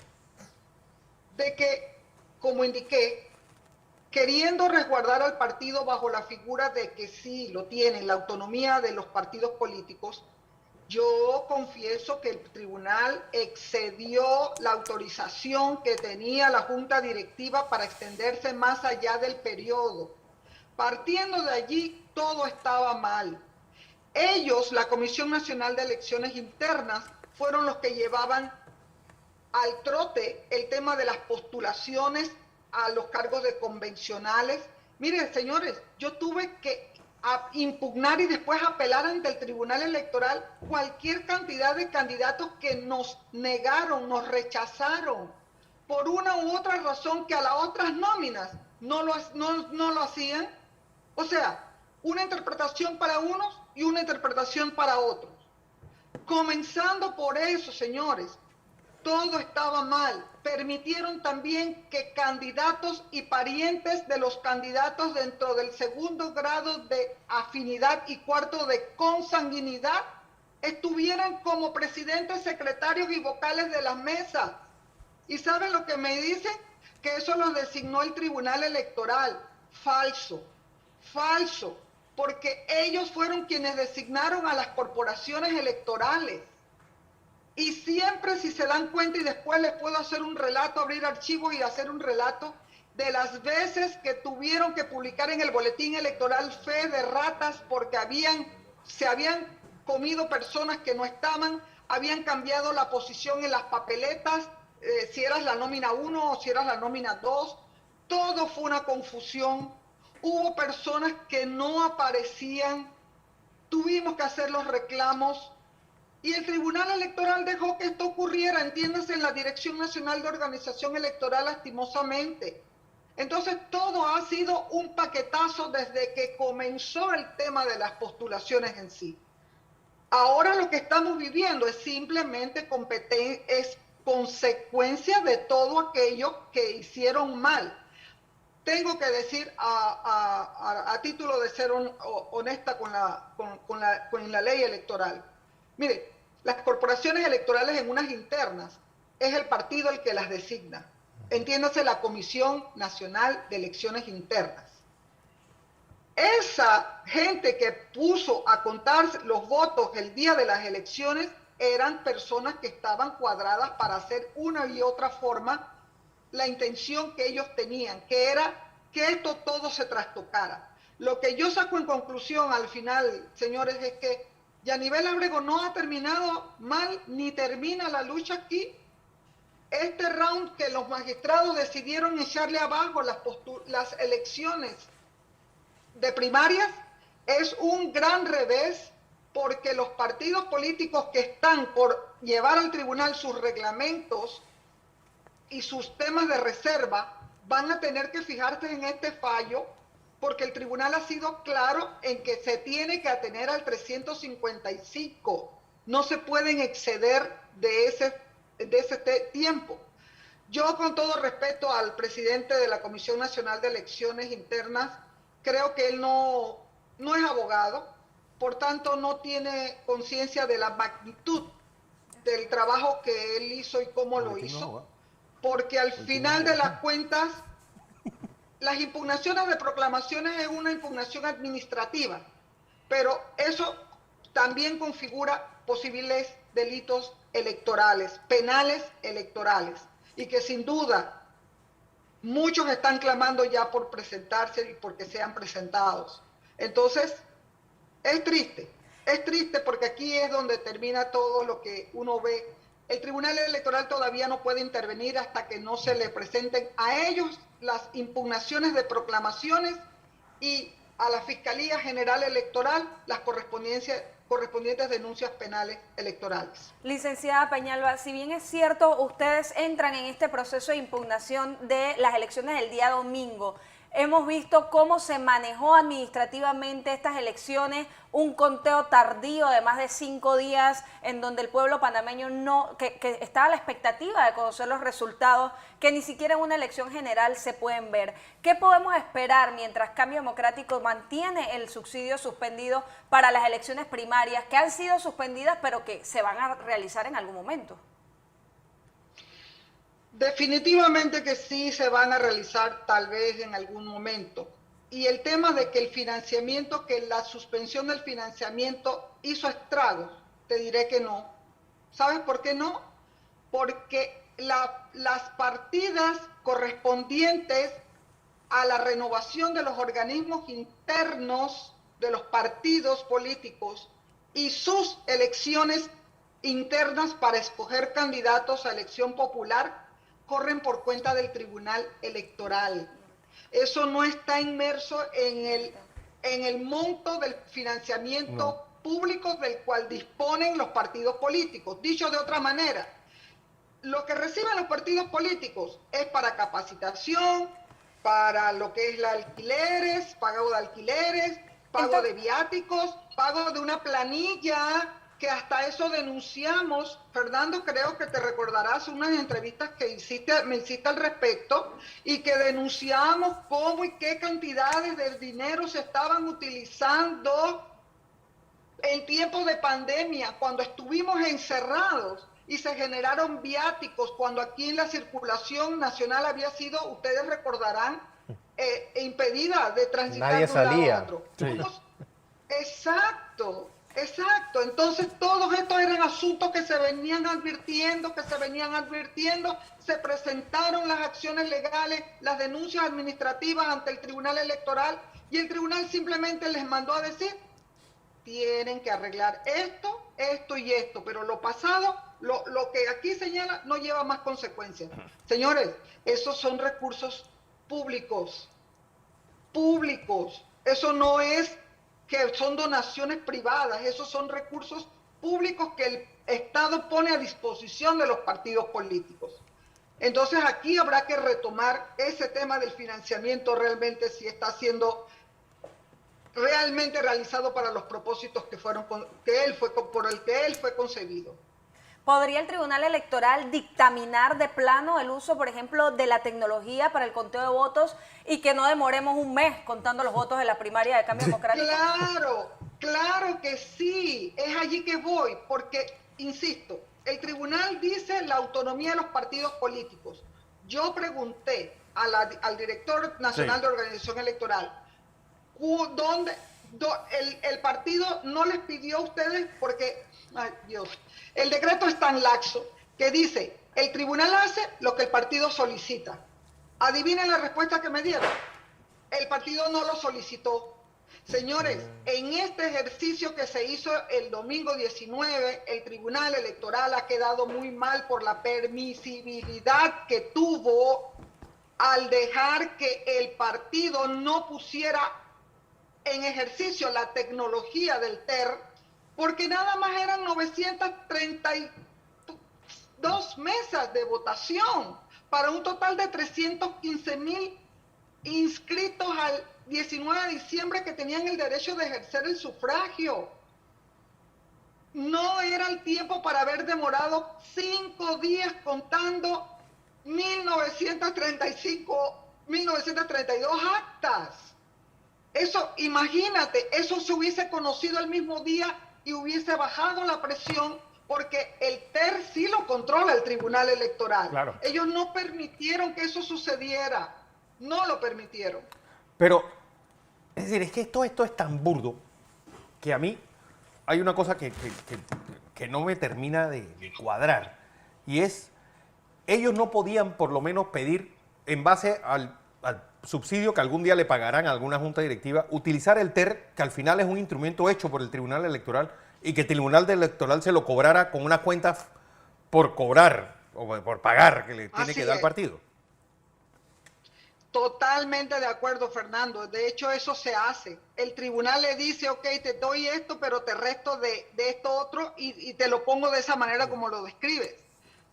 de que, como indiqué, queriendo resguardar al partido bajo la figura de que sí lo tienen, la autonomía de los partidos políticos, yo confieso que el tribunal excedió la autorización que tenía la junta directiva para extenderse más allá del periodo. Partiendo de allí, todo estaba mal. Ellos, la Comisión Nacional de Elecciones Internas, fueron los que llevaban al trote el tema de las postulaciones a los cargos de convencionales. Miren, señores, yo tuve que impugnar y después apelar ante el Tribunal Electoral cualquier cantidad de candidatos que nos negaron, nos rechazaron por una u otra razón, que a las otras nóminas no lo hacían. O sea, una interpretación para unos y una interpretación para otros. Comenzando por eso, señores, todo estaba mal. Permitieron también que candidatos y parientes de los candidatos dentro del segundo grado de afinidad y cuarto de consanguinidad estuvieran como presidentes, secretarios y vocales de las mesas. ¿Y saben lo que me dicen? Que eso lo designó el Tribunal Electoral. Falso, falso, porque ellos fueron quienes designaron a las corporaciones electorales. Y siempre, si se dan cuenta, y después les puedo hacer un relato, abrir archivos y hacer un relato de las veces que tuvieron que publicar en el boletín electoral fe de ratas porque se habían comido personas que no estaban, habían cambiado la posición en las papeletas, si eras la nómina 1 o si eras la nómina 2. Todo fue una confusión. Hubo personas que no aparecían. Tuvimos que hacer los reclamos. Y el Tribunal Electoral dejó que esto ocurriera, entiéndase, en la Dirección Nacional de Organización Electoral, lastimosamente. Entonces, todo ha sido un paquetazo desde que comenzó el tema de las postulaciones en sí. Ahora lo que estamos viviendo es simplemente es consecuencia de todo aquello que hicieron mal. Tengo que decir, a título de ser honesta con la ley electoral, mire, las corporaciones electorales en unas internas es el partido el que las designa. Entiéndase, la Comisión Nacional de Elecciones Internas. Esa gente que puso a contar los votos el día de las elecciones eran personas que estaban cuadradas para hacer una y otra forma la intención que ellos tenían, que era que esto todo se trastocara. Lo que yo saco en conclusión al final, señores, es que Yanivel Ábrego no ha terminado mal, ni termina la lucha aquí. Este round que los magistrados decidieron echarle abajo las elecciones de primarias es un gran revés, porque los partidos políticos que están por llevar al tribunal sus reglamentos y sus temas de reserva van a tener que fijarse en este fallo porque el tribunal ha sido claro en que se tiene que atener al 355. No se pueden exceder de ese tiempo. Yo, con todo respeto al presidente de la Comisión Nacional de Elecciones Internas, creo que él no es abogado, por tanto no tiene conciencia de la magnitud del trabajo que él hizo y cómo lo hizo, porque al final de las cuentas, las impugnaciones de proclamaciones es una impugnación administrativa, pero eso también configura posibles delitos electorales, penales electorales, y que sin duda muchos están clamando ya por presentarse y porque sean presentados. Entonces, es triste porque aquí es donde termina todo lo que uno ve. El Tribunal Electoral todavía no puede intervenir hasta que no se le presenten a ellos las impugnaciones de proclamaciones y a la Fiscalía General Electoral las correspondientes denuncias penales electorales. Licenciada Peñalba, si bien es cierto, ustedes entran en este proceso de impugnación de las elecciones del día domingo. Hemos visto cómo se manejó administrativamente estas elecciones, un conteo tardío de más de 5 días en donde el pueblo panameño que estaba a la expectativa de conocer los resultados, que ni siquiera en una elección general se pueden ver. ¿Qué podemos esperar mientras Cambio Democrático mantiene el subsidio suspendido para las elecciones primarias, que han sido suspendidas pero que se van a realizar en algún momento? Definitivamente que sí se van a realizar tal vez en algún momento. Y el tema de que la suspensión del financiamiento hizo estragos, te diré que no. ¿Sabes por qué no? Porque las partidas correspondientes a la renovación de los organismos internos de los partidos políticos y sus elecciones internas para escoger candidatos a elección popular corren por cuenta del Tribunal Electoral. Eso no está inmerso en el monto del financiamiento público del cual disponen los partidos políticos. Dicho de otra manera, lo que reciben los partidos políticos es para capacitación, para lo que es alquileres, pago de alquileres, pago de viáticos, pago de una planilla, que hasta eso denunciamos. Fernando, creo que te recordarás unas entrevistas que me hiciste al respecto, y que denunciamos cómo y qué cantidades de dinero se estaban utilizando en tiempos de pandemia, cuando estuvimos encerrados y se generaron viáticos, cuando aquí en la circulación nacional había sido, ustedes recordarán, impedida de transitar Nadie de un lado salía. a otro. Sí. Exacto. Entonces, todos estos eran asuntos que se venían advirtiendo, se presentaron las acciones legales, las denuncias administrativas ante el Tribunal Electoral, y el tribunal simplemente les mandó a decir: tienen que arreglar esto y esto, pero lo pasado, lo que aquí señala, no lleva más consecuencias. Señores, esos son recursos públicos. Eso no es que son donaciones privadas, esos son recursos públicos que el Estado pone a disposición de los partidos políticos. Entonces aquí habrá que retomar ese tema del financiamiento, realmente si está siendo realmente realizado para los propósitos por el que él fue concebido. ¿Podría el Tribunal Electoral dictaminar de plano el uso, por ejemplo, de la tecnología para el conteo de votos y que no demoremos un mes contando los votos de la primaria de Cambio Democrático? Claro que sí, es allí que voy, porque, insisto, el tribunal dice la autonomía de los partidos políticos. Yo pregunté al director nacional de organización electoral, ¿dónde el partido no les pidió a ustedes? Porque, ay Dios, el decreto es tan laxo que dice: el tribunal hace lo que el partido solicita. Adivinen la respuesta que me dieron: el partido no lo solicitó. Señores, en este ejercicio que se hizo el domingo 19, el Tribunal Electoral ha quedado muy mal por la permisibilidad que tuvo al dejar que el partido no pusiera en ejercicio la tecnología del TER, porque nada más eran 932 mesas de votación para un total de 315,000 inscritos al 19 de diciembre que tenían el derecho de ejercer el sufragio. No era el tiempo para haber demorado 5 días contando 1932 actas. Eso, imagínate, eso se hubiese conocido el mismo día y hubiese bajado la presión, porque el TER sí lo controla el Tribunal Electoral. Claro. Ellos no permitieron que eso sucediera, no lo permitieron. Pero, es decir, es que esto es tan burdo que a mí hay una cosa que no me termina de cuadrar. Y es, ellos no podían por lo menos pedir, en base al subsidio que algún día le pagarán a alguna junta directiva, utilizar el TER, que al final es un instrumento hecho por el Tribunal Electoral, y que el Tribunal Electoral se lo cobrara con una cuenta por cobrar o por pagar que le tiene Así que dar es. el partido. Totalmente de acuerdo, Fernando. De hecho, eso se hace. El tribunal le dice, ok, te doy esto, pero te resto de esto otro y te lo pongo de esa manera como lo describes.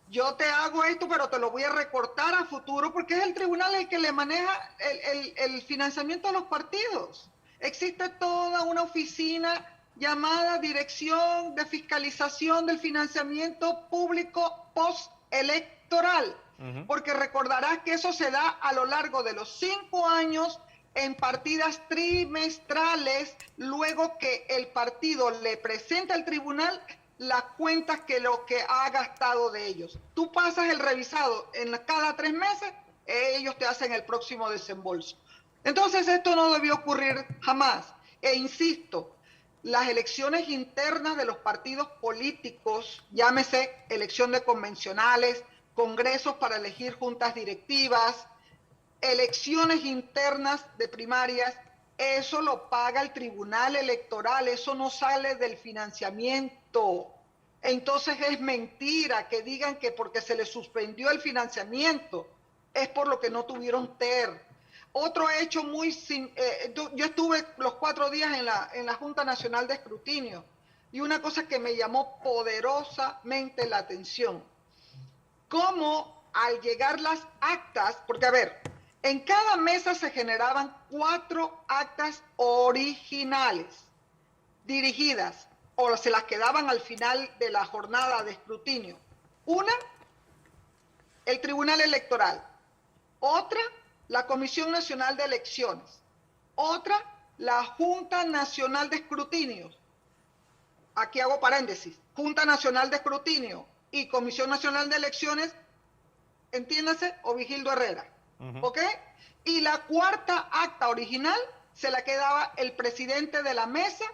Yo te hago esto, pero te lo voy a recortar a futuro, porque es el tribunal el que le maneja el financiamiento de los partidos. Existe toda una oficina llamada Dirección de Fiscalización del Financiamiento Público Postelectoral. Porque recordarás que eso se da a lo largo de los 5 años en partidas trimestrales, luego que el partido le presenta al tribunal las cuentas que lo que ha gastado de ellos. Tú pasas el revisado en cada 3 meses, ellos te hacen el próximo desembolso. Entonces esto no debió ocurrir jamás. E insisto, las elecciones internas de los partidos políticos, llámese elección de convencionales, congresos para elegir juntas directivas, elecciones internas de primarias, eso lo paga el Tribunal Electoral, eso no sale del financiamiento. Entonces es mentira que digan que porque se les suspendió el financiamiento es por lo que no tuvieron TER. Otro hecho muy... yo estuve los 4 días en la Junta Nacional de Escrutinio y una cosa que me llamó poderosamente la atención. Cómo al llegar las actas, porque a ver, en cada mesa se generaban 4 actas originales dirigidas o se las quedaban al final de la jornada de escrutinio. Una, el Tribunal Electoral. Otra, la Comisión Nacional de Elecciones. Otra, la Junta Nacional de Escrutinios. Aquí hago paréntesis. Junta Nacional de Escrutinio y Comisión Nacional de Elecciones, entiéndase, o Vigildo Herrera. ¿Ok? Y la 4ª acta original se la quedaba el presidente de la mesa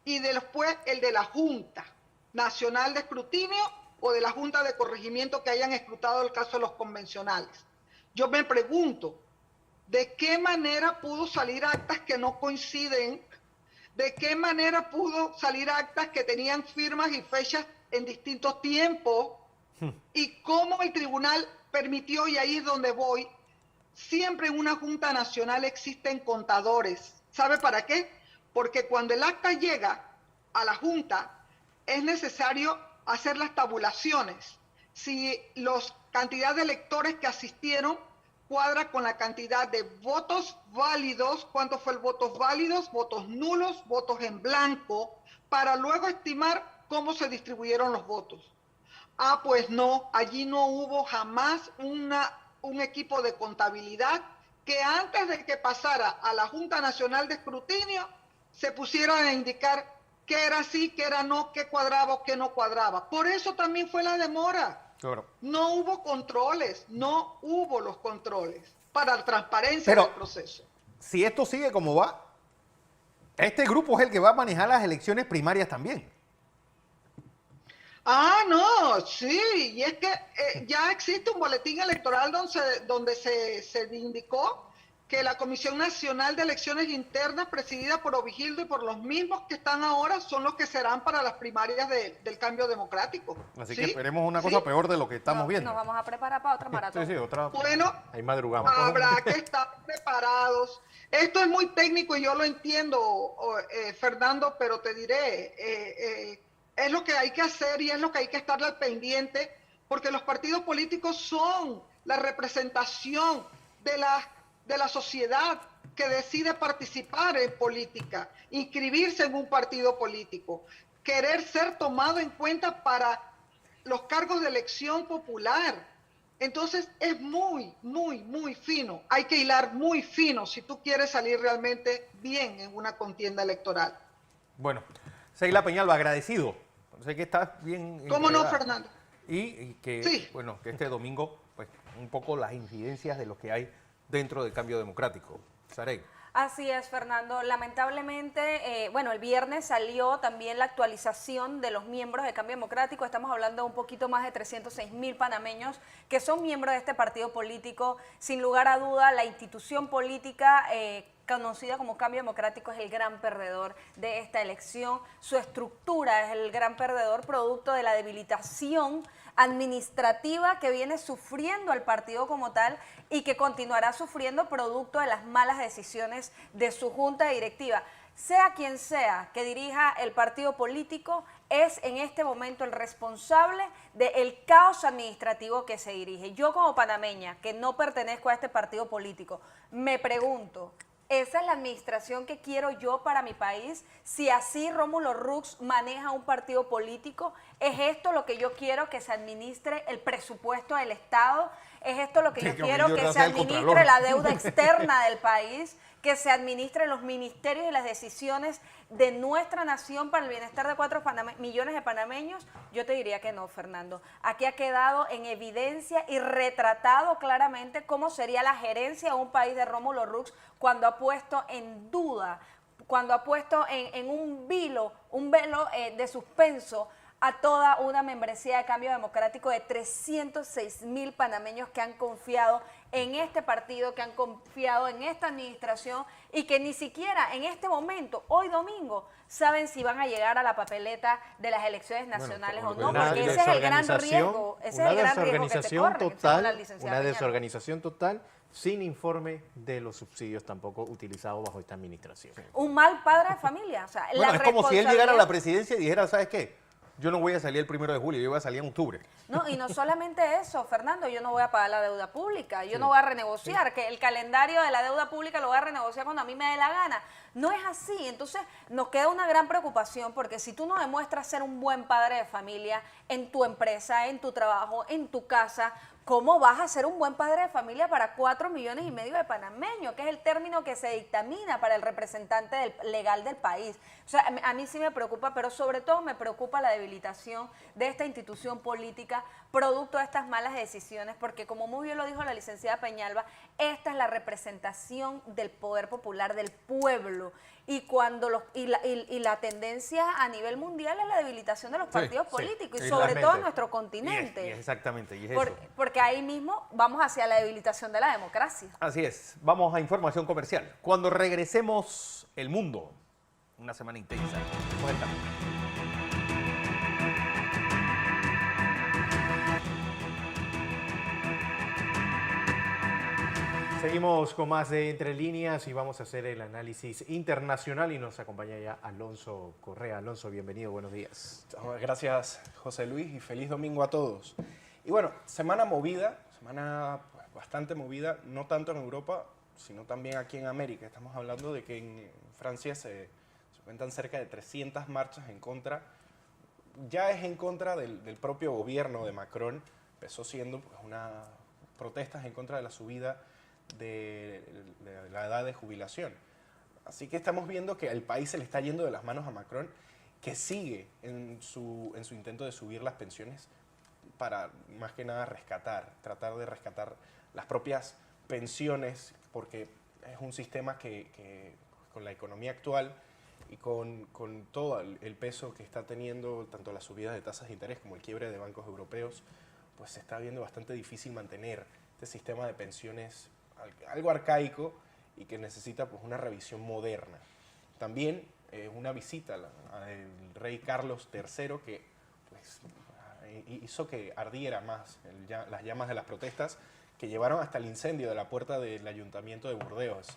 y después el de la Junta Nacional de Escrutinio o de la Junta de Corregimiento que hayan escrutado el caso de los convencionales. Yo me pregunto, ¿de qué manera pudo salir actas que no coinciden? ¿De qué manera pudo salir actas que tenían firmas y fechas en distintos tiempos? ¿Y cómo el tribunal permitió, y ahí es donde voy, siempre en una Junta Nacional existen contadores? ¿Sabe para qué? Porque cuando el acta llega a la Junta, es necesario hacer las tabulaciones. Si la cantidad de electores que asistieron cuadra con la cantidad de votos válidos, cuánto fue el votos válidos, votos nulos, votos en blanco, para luego estimar cómo se distribuyeron los votos. Ah, pues no, allí no hubo jamás un equipo de contabilidad que antes de que pasara a la Junta Nacional de Escrutinio se pusieran a indicar qué era sí, qué era no, qué cuadraba o qué no cuadraba. Por eso también fue la demora. Claro. No hubo controles, no hubo los controles para la transparencia del proceso. Si esto sigue como va, este grupo es el que va a manejar las elecciones primarias también. Ah, no, sí, y es que ya existe un boletín electoral donde se indicó que la Comisión Nacional de Elecciones Internas, presidida por Ovigildo y por los mismos que están ahora, son los que serán para las primarias del cambio democrático. Así ¿Sí? que esperemos una cosa peor de lo que estamos viendo. Nos vamos a preparar para otra maratón. Sí, sí, otra. Bueno, Ahí madrugamos. habrá que estar preparados. Esto es muy técnico y yo lo entiendo, Fernando, pero te diré, es lo que hay que hacer y es lo que hay que estar al pendiente, porque los partidos políticos son la representación de las de la sociedad que decide participar en política, inscribirse en un partido político, querer ser tomado en cuenta para los cargos de elección popular. Entonces es muy, muy, muy fino. Hay que hilar muy fino si tú quieres salir realmente bien en una contienda electoral. Bueno, Seila Peñalba, agradecido. Sé que estás bien. ¿Cómo no, entregada. Fernando? Y que, Sí. bueno, que este domingo, pues, un poco las incidencias de lo que hay dentro del cambio democrático. Sarey. Así es, Fernando. Lamentablemente, bueno, el viernes salió también la actualización de los miembros de Cambio Democrático. Estamos hablando de un poquito más de 306.000 panameños que son miembros de este partido político. Sin lugar a duda, la institución política conocida como Cambio Democrático es el gran perdedor de esta elección. Su estructura es el gran perdedor producto de la debilitación administrativa que viene sufriendo el partido como tal y que continuará sufriendo producto de las malas decisiones de su junta directiva. Sea quien sea que dirija el partido político, es en este momento el responsable del caos administrativo que se dirige. Yo como panameña, que no pertenezco a este partido político, me pregunto, ¿esa es la administración que quiero yo para mi país? Si así Rómulo Rux maneja un partido político, ¿es esto lo que yo quiero que se administre el presupuesto del Estado? ¿Es esto lo que yo quiero que se administre la deuda externa del país? Que se administren los ministerios y las decisiones de nuestra nación para el bienestar de 4 millones de panameños. Yo te diría que no, Fernando. Aquí ha quedado en evidencia y retratado claramente cómo sería la gerencia de un país de Rómulo Rux cuando ha puesto en duda, cuando ha puesto en un velo de suspenso a toda una membresía de Cambio Democrático de 306.000 panameños que han confiado en este partido, que han confiado en esta administración y que ni siquiera en este momento, hoy domingo, saben si van a llegar a la papeleta de las elecciones nacionales o no, porque ese es el gran riesgo, ese es el gran riesgo que se corre, una desorganización total, sin informe de los subsidios tampoco utilizados bajo esta administración. Un mal padre de familia. O sea, Bueno, es como si él llegara a la presidencia y dijera, ¿sabes qué? Yo no voy a salir el 1 de julio, yo voy a salir en octubre. No, y no solamente eso, Fernando, yo no voy a pagar la deuda pública, yo no voy a renegociar, que el calendario de la deuda pública lo voy a renegociar cuando a mí me dé la gana. No es así, entonces nos queda una gran preocupación porque si tú no demuestras ser un buen padre de familia en tu empresa, en tu trabajo, en tu casa, ¿cómo vas a ser un buen padre de familia para 4,5 millones de panameños? Que es el término que se dictamina para el representante legal del país. O sea, a mí sí me preocupa, pero sobre todo me preocupa la debilitación de esta institución política producto de estas malas decisiones, porque como muy bien lo dijo la licenciada Peñalba, esta es la representación del poder popular, del pueblo. Y cuando la tendencia a nivel mundial es la debilitación de los partidos políticos y sobre todo en nuestro continente. Exactamente, y es eso. Porque ahí mismo vamos hacia la debilitación de la democracia. Así es. Vamos a información comercial. Cuando regresemos, el mundo, una semana intensa. Cuéntame. Seguimos con más de Entre Líneas y vamos a hacer el análisis internacional y nos acompaña ya Alonso Correa. Alonso, bienvenido, buenos días. Gracias, José Luis, y feliz domingo a todos. Y bueno, semana movida, semana bastante movida, no tanto en Europa, sino también aquí en América. Estamos hablando de que en Francia se cuentan cerca de 300 marchas en contra, ya es en contra del propio gobierno de Macron, empezó siendo unas protestas en contra de la subida de la edad de jubilación. Así que estamos viendo que el país se le está yendo de las manos a Macron, que sigue en su intento de subir las pensiones para más que nada tratar de rescatar las propias pensiones, porque es un sistema que con la economía actual y con todo el peso que está teniendo tanto la subida de tasas de interés como el quiebre de bancos europeos, pues se está viendo bastante difícil mantener este sistema de pensiones algo arcaico y que necesita pues una revisión moderna. También una visita al rey Carlos III que pues, hizo que ardiera más las llamas de las protestas que llevaron hasta el incendio de la puerta del ayuntamiento de Burdeos,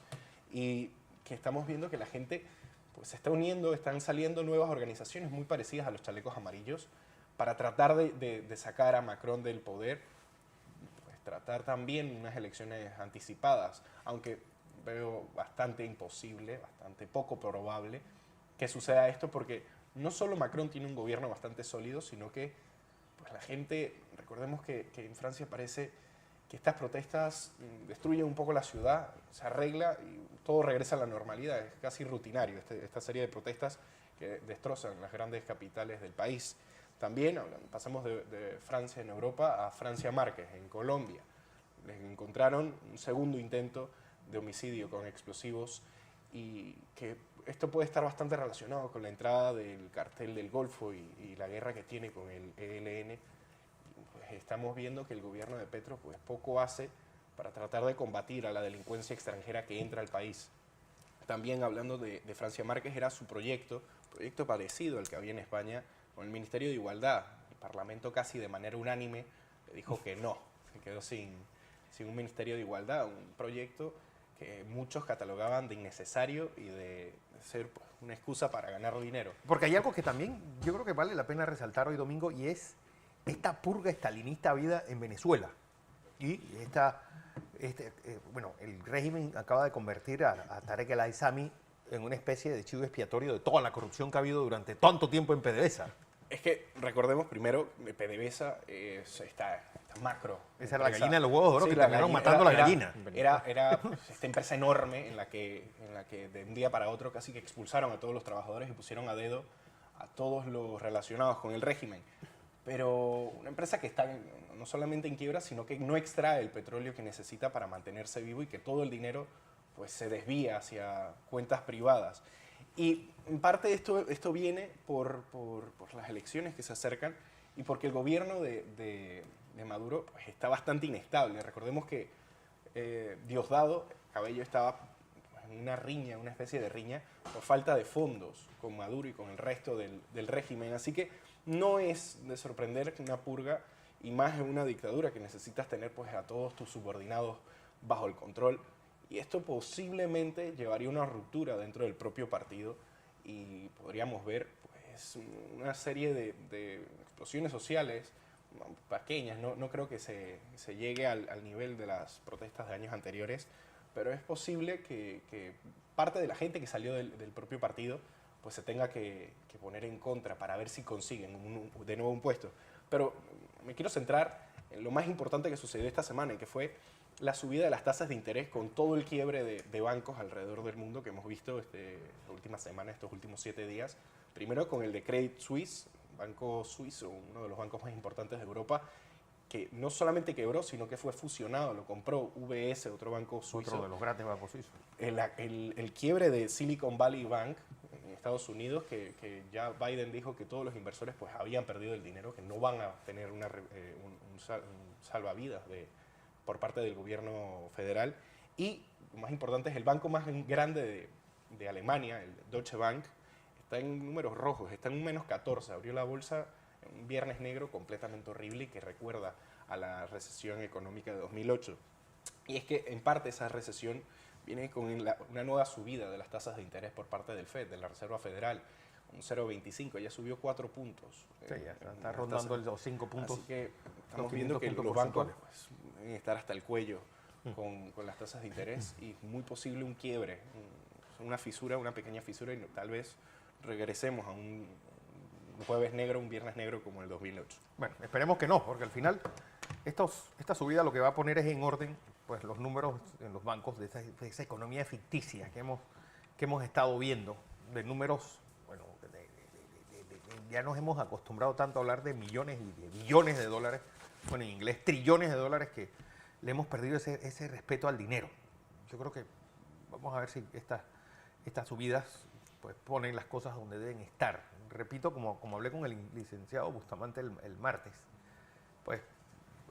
y que estamos viendo que la gente pues, se está uniendo, están saliendo nuevas organizaciones muy parecidas a los chalecos amarillos para tratar de sacar a Macron del poder. tratar también unas elecciones anticipadas, aunque veo bastante imposible, bastante poco probable que suceda esto, porque no solo Macron tiene un gobierno bastante sólido, sino que pues, la gente, recordemos que en Francia parece que estas protestas destruyen un poco la ciudad, se arregla y todo regresa a la normalidad, es casi rutinario esta serie de protestas que destrozan las grandes capitales del país. También pasamos de Francia en Europa a Francia Márquez en Colombia. Les encontraron un segundo intento de homicidio con explosivos y que esto puede estar bastante relacionado con la entrada del cartel del Golfo y la guerra que tiene con el ELN. Pues estamos viendo que el gobierno de Petro pues, poco hace para tratar de combatir a la delincuencia extranjera que entra al país. También hablando de Francia Márquez, era su proyecto parecido al que había en España con el Ministerio de Igualdad. El Parlamento casi de manera unánime le dijo que no, se quedó sin un Ministerio de Igualdad, un proyecto que muchos catalogaban de innecesario y de ser pues, una excusa para ganar dinero. Porque hay algo que también yo creo que vale la pena resaltar hoy domingo y es esta purga estalinista habida en Venezuela. Y bueno, el régimen acaba de convertir a Tarek El Aissami en una especie de chivo expiatorio de toda la corrupción que ha habido durante tanto tiempo en PDVSA. Es que recordemos primero, PDVSA está macro. Esa era la gallina de los huevos de oro, sí, que terminaron matando a la gallina. Era pues, esta empresa enorme en la que de un día para otro casi que expulsaron a todos los trabajadores y pusieron a dedo a todos los relacionados con el régimen. Pero una empresa que está no solamente en quiebra, sino que no extrae el petróleo que necesita para mantenerse vivo y que todo el dinero pues, se desvía hacia cuentas privadas. Y en parte esto viene por las elecciones que se acercan y porque el gobierno de Maduro pues, está bastante inestable. Recordemos que Diosdado Cabello estaba en una riña, una especie de riña, por falta de fondos con Maduro y con el resto del régimen. Así que no es de sorprender que una purga, y más en una dictadura que necesitas tener pues, a todos tus subordinados bajo el control. Y esto posiblemente llevaría a una ruptura dentro del propio partido y podríamos ver pues, una serie de explosiones sociales pequeñas. No creo que se llegue al nivel de las protestas de años anteriores, pero es posible que parte de la gente que salió del propio partido pues, se tenga que poner en contra para ver si consiguen de nuevo un puesto. Pero me quiero centrar en lo más importante que sucedió esta semana, y que fue la subida de las tasas de interés con todo el quiebre de bancos alrededor del mundo que hemos visto la última semana, estos últimos 7 días. Primero con el de Credit Suisse, banco suizo, uno de los bancos más importantes de Europa, que no solamente quebró, sino que fue fusionado, lo compró UBS, otro banco suizo. Otro de los grandes bancos suizos. El quiebre de Silicon Valley Bank en Estados Unidos, que ya Biden dijo que todos los inversores pues, habían perdido el dinero, que no van a tener un salvavidas por parte del gobierno federal. Y lo más importante es el banco más grande de Alemania, el Deutsche Bank, está en números rojos, está en un -14, abrió la bolsa en un viernes negro completamente horrible y que recuerda a la recesión económica de 2008. Y es que en parte esa recesión viene con una nueva subida de las tasas de interés por parte del FED, de la Reserva Federal, un 0,25, ya subió 4 puntos. Sí, ya está rondando los 5 puntos. Así que estamos viendo que los bancos pues, deben estar hasta el cuello con las tasas de interés y muy posible un quiebre, una fisura, una pequeña fisura y tal vez regresemos a un jueves negro, un viernes negro como el 2008. Bueno, esperemos que no, porque al final esta subida lo que va a poner es en orden pues, los números en los bancos de esa economía ficticia que hemos estado viendo, de números, bueno, ya nos hemos acostumbrado tanto a hablar de millones y de billones de dólares, bueno, en inglés trillones de dólares, que le hemos perdido ese respeto al dinero. Yo creo que vamos a ver si estas subidas pues, ponen las cosas donde deben estar. Repito, como hablé con el licenciado Bustamante el martes, pues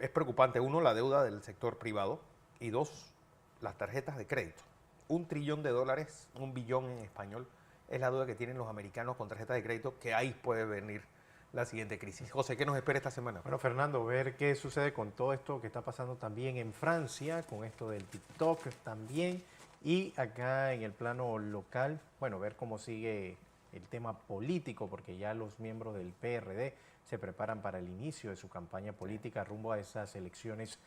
es preocupante, uno, la deuda del sector privado, y dos, las tarjetas de crédito. $1 trillón, 1 billón en español, es la deuda que tienen los americanos con tarjetas de crédito, que ahí puede venir la siguiente crisis. José, ¿qué nos espera esta semana? Bueno, Fernando, ver qué sucede con todo esto que está pasando también en Francia, con esto del TikTok también, y acá en el plano local, bueno, ver cómo sigue el tema político, porque ya los miembros del PRD se preparan para el inicio de su campaña política rumbo a esas elecciones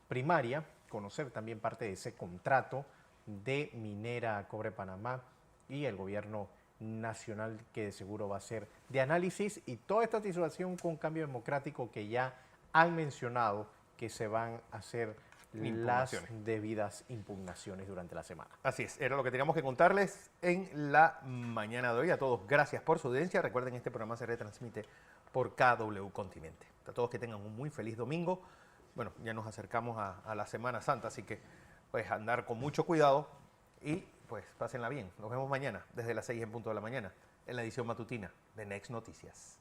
primaria, conocer también parte de ese contrato de Minera Cobre Panamá y el gobierno nacional, que de seguro va a ser de análisis, y toda esta situación con Cambio Democrático que ya han mencionado que se van a hacer las debidas impugnaciones durante la semana. Así es, era lo que teníamos que contarles en la mañana de hoy. A todos, gracias por su audiencia. Recuerden, este programa se retransmite por KW Continente. A todos que tengan un muy feliz domingo. Bueno, ya nos acercamos a la Semana Santa, así que pues andar con mucho cuidado y pues pásenla bien. Nos vemos mañana desde las 6 en punto de la mañana en la edición matutina de Next Noticias.